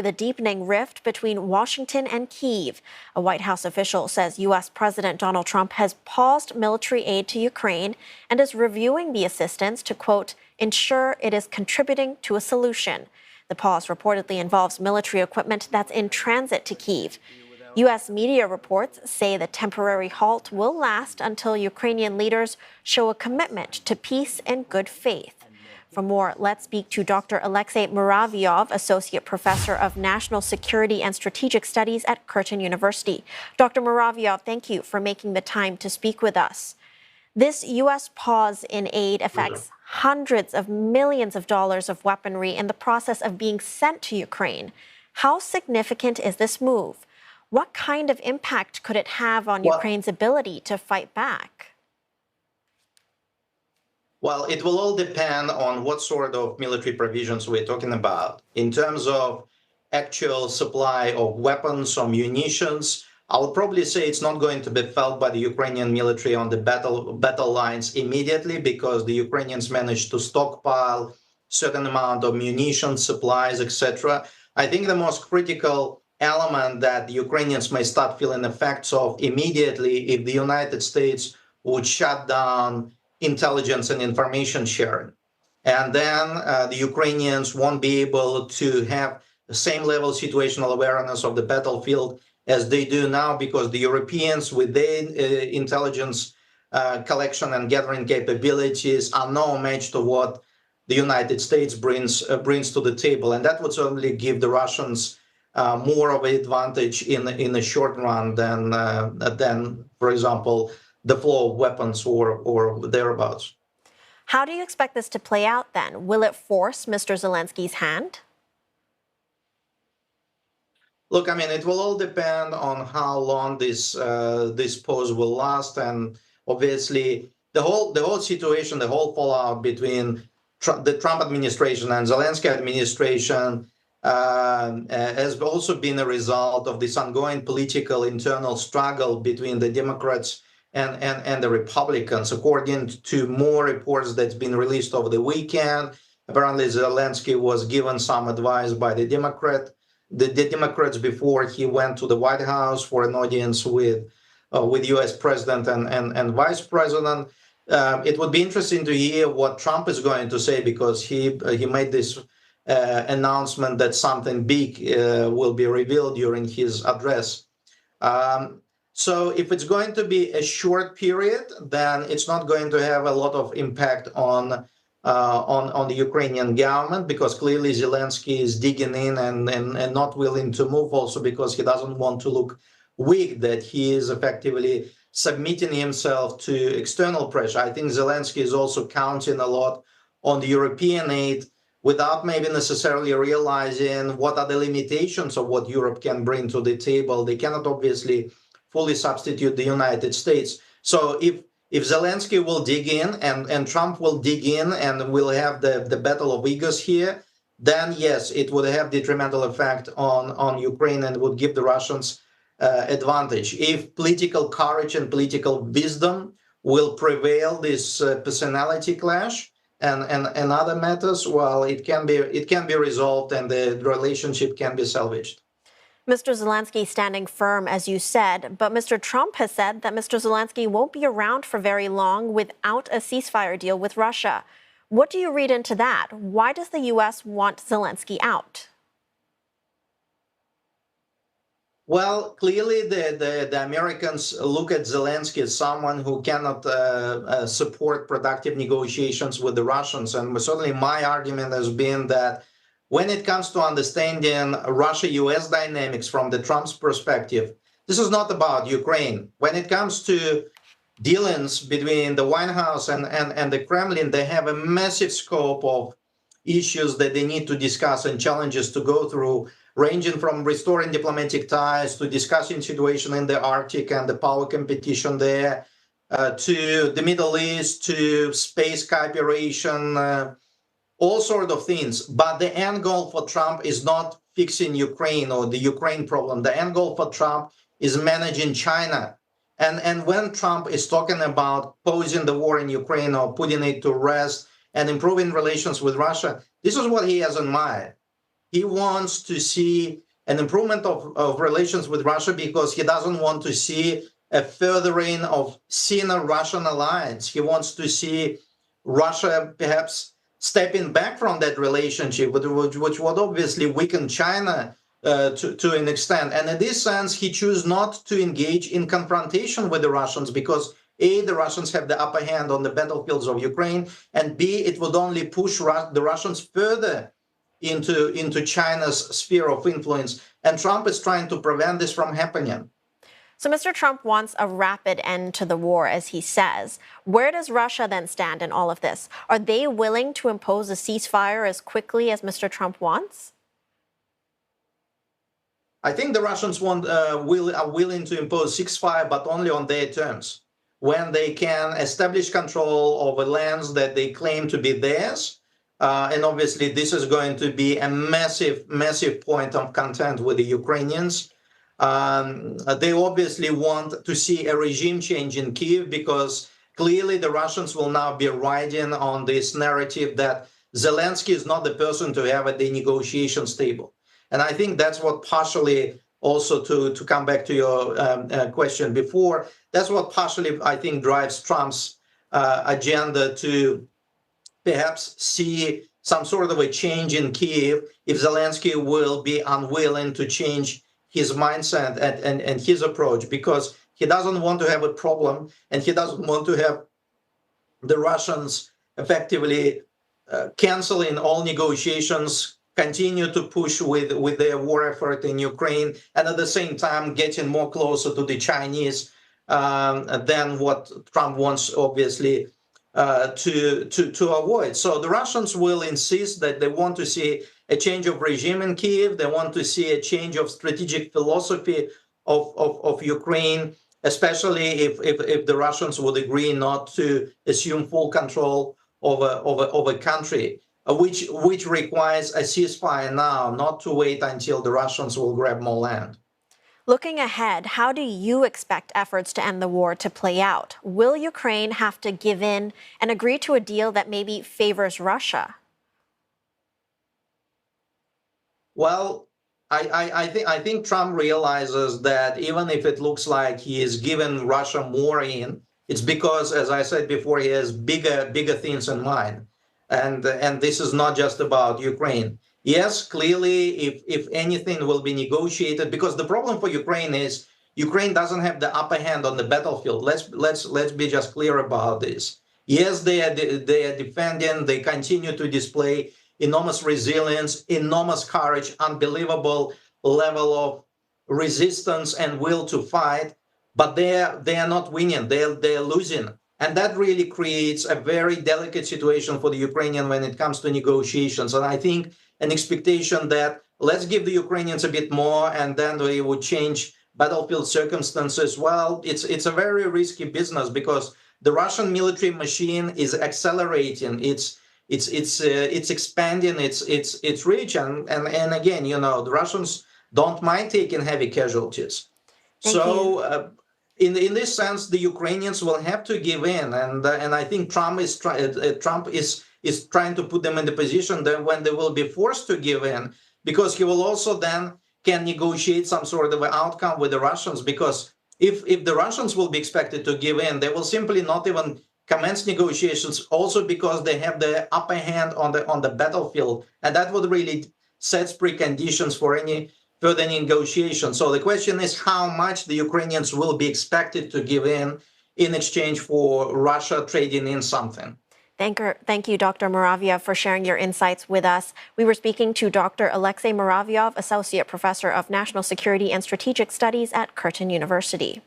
the deepening rift between Washington and Kyiv. A White House official says U.S. President Donald Trump has paused military aid to Ukraine and is reviewing the assistance to, quote, ensure it is contributing to a solution. The pause reportedly involves military equipment that's in transit to Kyiv. U.S. media reports say the temporary halt will last until Ukrainian leaders show a commitment to peace and good faith. For more, let's speak to Dr. Alexey Muraviev, Associate Professor of National Security and Strategic Studies at Curtin University. Dr. Muraviev, thank you for making the time to speak with us. This U.S. pause in aid affects hundreds of millions of dollars of weaponry in the process of being sent to Ukraine. How significant is this move? What kind of impact could it have on Ukraine's ability to fight back? Well, it will all depend on what sort of military provisions we're talking about. In terms of actual supply of weapons or munitions, I would probably say it's not going to be felt by the Ukrainian military on the battle lines immediately, because the Ukrainians managed to stockpile certain amount of munitions, supplies, etc. I think the most critical element that the Ukrainians may start feeling effects of immediately if the United States would shut down intelligence and information sharing. And then the Ukrainians won't be able to have the same level of situational awareness of the battlefield as they do now, because the Europeans, with their intelligence collection and gathering capabilities, are no match to what the United States brings to the table. And that would certainly give the Russians more of an advantage in the short run than, for example, the flow of weapons or thereabouts. How do you expect this to play out then? Will it force Mr. Zelensky's hand? Look, I mean, it will all depend on how long this pause will last, and obviously the whole situation, the whole fallout between the Trump administration and Zelensky administration has also been a result of this ongoing political internal struggle between the Democrats and the Republicans. According to more reports that's been released over the weekend, apparently Zelensky was given some advice by the Democrats before he went to the White House for an audience with U.S. President and Vice President. It would be interesting to hear what Trump is going to say, because he made this announcement that something big will be revealed during his address. So if it's going to be a short period, then it's not going to have a lot of impact on the Ukrainian government, because clearly Zelensky is digging in and not willing to move, also because he doesn't want to look weak, that he is effectively submitting himself to external pressure. I think Zelensky is also counting a lot on the European aid without maybe necessarily realizing what are the limitations of what Europe can bring to the table. They cannot obviously fully substitute the United States. So if Zelensky will dig in and Trump will dig in and we'll have the battle of egos here, then yes, it would have detrimental effect on Ukraine and would give the Russians advantage. If political courage and political wisdom will prevail this personality clash and other matters, well, it can be resolved and the relationship can be salvaged. Mr. Zelensky standing firm, as you said, but Mr. Trump has said that Mr. Zelensky won't be around for very long without a ceasefire deal with Russia. What do you read into that? Why does the U.S. want Zelensky out? Well, clearly the Americans look at Zelensky as someone who cannot support productive negotiations with the Russians. And certainly my argument has been that when it comes to understanding Russia-US dynamics from the Trump's perspective, this is not about Ukraine. When it comes to dealings between the White House and the Kremlin, they have a massive scope of issues that they need to discuss and challenges to go through, ranging from restoring diplomatic ties to discussing situation in the Arctic and the power competition there, to the Middle East, to space cooperation, all sorts of things. But the end goal for Trump is not fixing Ukraine or the Ukraine problem. The end goal for Trump is managing China. And when Trump is talking about pausing the war in Ukraine or putting it to rest and improving relations with Russia, this is what he has in mind. he wants to see an improvement of relations with Russia because he doesn't want to see a furthering of Sino-Russian alliance. He wants to see Russia perhaps stepping back from that relationship, which would obviously weaken China to an extent. And in this sense, he chose not to engage in confrontation with the Russians because A, the Russians have the upper hand on the battlefields of Ukraine, and B, it would only push the Russians further into China's sphere of influence. And Trump is trying to prevent this from happening. So Mr. Trump wants a rapid end to the war, as he says. Where does Russia then stand in all of this? Are they willing to impose a ceasefire as quickly as Mr. Trump wants? I think the Russians are willing to impose ceasefire, but only on their terms. When they can establish control over lands that they claim to be theirs. And obviously, this is going to be a massive, massive point of content with the Ukrainians. They obviously want to see a regime change in Kyiv because clearly the Russians will now be riding on this narrative that Zelenskyy is not the person to have at the negotiations table. And I think that's what partially, also to come back to your question before, that's what partially, I think, drives Trump's agenda to perhaps see some sort of a change in Kyiv if Zelenskyy will be unwilling to change his mindset and his approach, because he doesn't want to have a problem and he doesn't want to have the Russians effectively canceling all negotiations, continue to push with their war effort in Ukraine, and at the same time getting more closer to the Chinese than what Trump wants, obviously, to avoid. So the Russians will insist that they want to see a change of regime in Kyiv. They want to see a change of strategic philosophy of Ukraine, especially if the Russians would agree not to assume full control of a country, which requires a ceasefire now, not to wait until the Russians will grab more land. Looking ahead, how do you expect efforts to end the war to play out? Will Ukraine have to give in and agree to a deal that maybe favors Russia? Well, I think Trump realizes that even if it looks like he is giving Russia more in, it's because, as I said before, he has bigger things in mind, and this is not just about Ukraine. Yes, clearly, if anything will be negotiated, because the problem for Ukraine is Ukraine doesn't have the upper hand on the battlefield. Let's be just clear about this. Yes, they are defending. They continue to display enormous resilience, enormous courage, unbelievable level of resistance and will to fight, but they are not winning. They're losing. And that really creates a very delicate situation for the Ukrainian when it comes to negotiations. And I think an expectation that let's give the Ukrainians a bit more and then we would change battlefield circumstances. Well, it's a very risky business because the Russian military machine is accelerating. It's expanding its reach. And again, you know, the Russians don't mind taking heavy casualties. In this sense, the Ukrainians will have to give in, and I think Trump is trying to put them in the position that when they will be forced to give in, because he will also then can negotiate some sort of an outcome with the Russians. Because if the Russians will be expected to give in, they will simply not even commence negotiations. Also because they have the upper hand on the battlefield, and that would really set preconditions for any further negotiation. So the question is how much the Ukrainians will be expected to give in exchange for Russia trading in something. Thank you, Dr. Muraviev, for sharing your insights with us. We were speaking to Dr. Alexey Muraviev, Associate Professor of National Security and Strategic Studies at Curtin University.